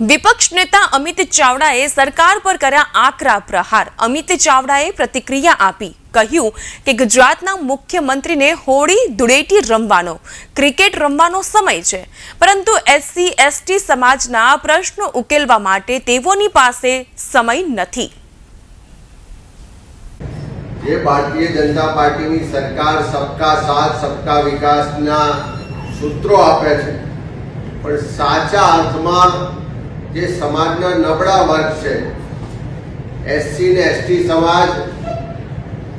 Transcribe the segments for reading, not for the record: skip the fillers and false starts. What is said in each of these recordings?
विपक्ष नेता अमित चावड़ाए सरकार पर कर्या आकरा प्रहार। अमित चावड़ाए प्रतिक्रिया आपी, કહ્યું કે ગુજરાતના મુખ્યમંત્રીને હોળી ધૂળેટી રમવાનો, ક્રિકેટ રમવાનો સમય છે, પરંતુ એસસી એસટી સમાજના પ્રશ્નો ઉકેલવા માટે તેઓની પાસે સમય નથી। જે ભારતીય જનતા પાર્ટીની સરકાર सबका साथ सबका વિકાસના સૂત્રો આપે છે, પણ સાચા અર્થમાં જે સમાજના નબળા વર્ગ છે, એસસી ને એસટી સમાજ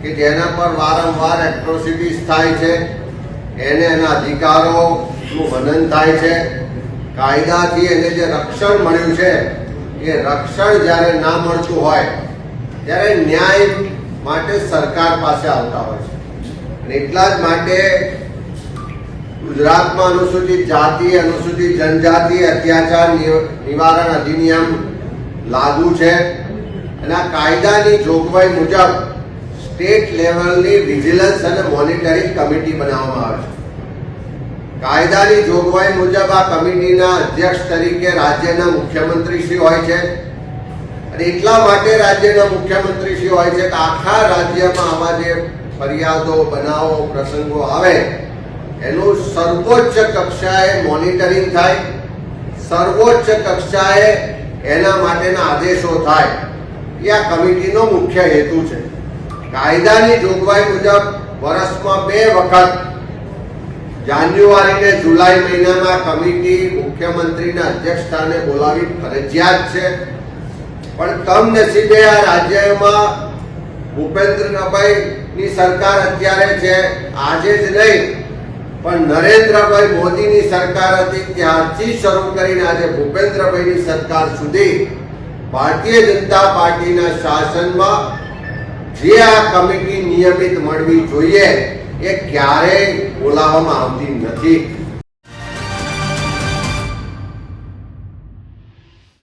કે જેના પર વારંવાર એટ્રોસિટીઝ થાય છે, એને એના અધિકારોનું હનન થાય છે, કાયદાથી એને જે રક્ષણ મળ્યું છે એ રક્ષણ જ્યારે ના મળતું હોય ત્યારે ન્યાય માટે સરકાર પાસે આવતા હોય છે। અને એટલા જ માટે ગુજરાતમાં અનુસૂચિત જાતિ અનુસૂચિત જનજાતિ અત્યાચાર નિવારણ અધિનિયમ લાગુ છે અને આ કાયદાની જોગવાઈ મુજબ સ્ટેટ લેવલની વિજિલન્સ અને મોનિટરિંગ કમિટી બનાવવામાં આવે છે। કાયદાની જોગવાઈ મુજબ આ કમિટીના અધ્યક્ષ તરીકે રાજ્યના મુખ્યમંત્રીશ્રી હોય છે અને એટલા માટે રાજ્યના મુખ્યમંત્રીશ્રી હોય છે કે આખા રાજ્યમાં આવા જે ફરિયાદો બનાવો પ્રસંગો આવે એનું સર્વોચ્ચ કક્ષાએ મોનિટરિંગ થાય, સર્વોચ્ચ કક્ષાએ એના માટેના આદેશો થાય, એ આ કમિટીનો મુખ્ય હેતુ છે। કાયદાની જોગવાઈ મુજબ વર્ષમાં 2 વખત જાન્યુઆરી ને જુલાઈ મહિનામાં કમિટી મુખ્યમંત્રીના અધ્યક્ષસ્થાને બોલાવી ફરજિયાત છે, પણ કમનસીબે આ રાજ્યમાં ભૂપેન્દ્રભાઈની સરકાર અત્યારે છે, આજે જ નહીં પણ નરેન્દ્રભાઈ મોદીની સરકાર હતી ત્યારથી શરૂ કરીને આજે ભૂપેન્દ્રભાઈની સરકાર સુધી ભારતીય જનતા પાર્ટીના શાસનમાં જે આ કમિટી નિયમિત મળવી જોઈએ એ ક્યારેય બોલાવવામાં આવતી નથી।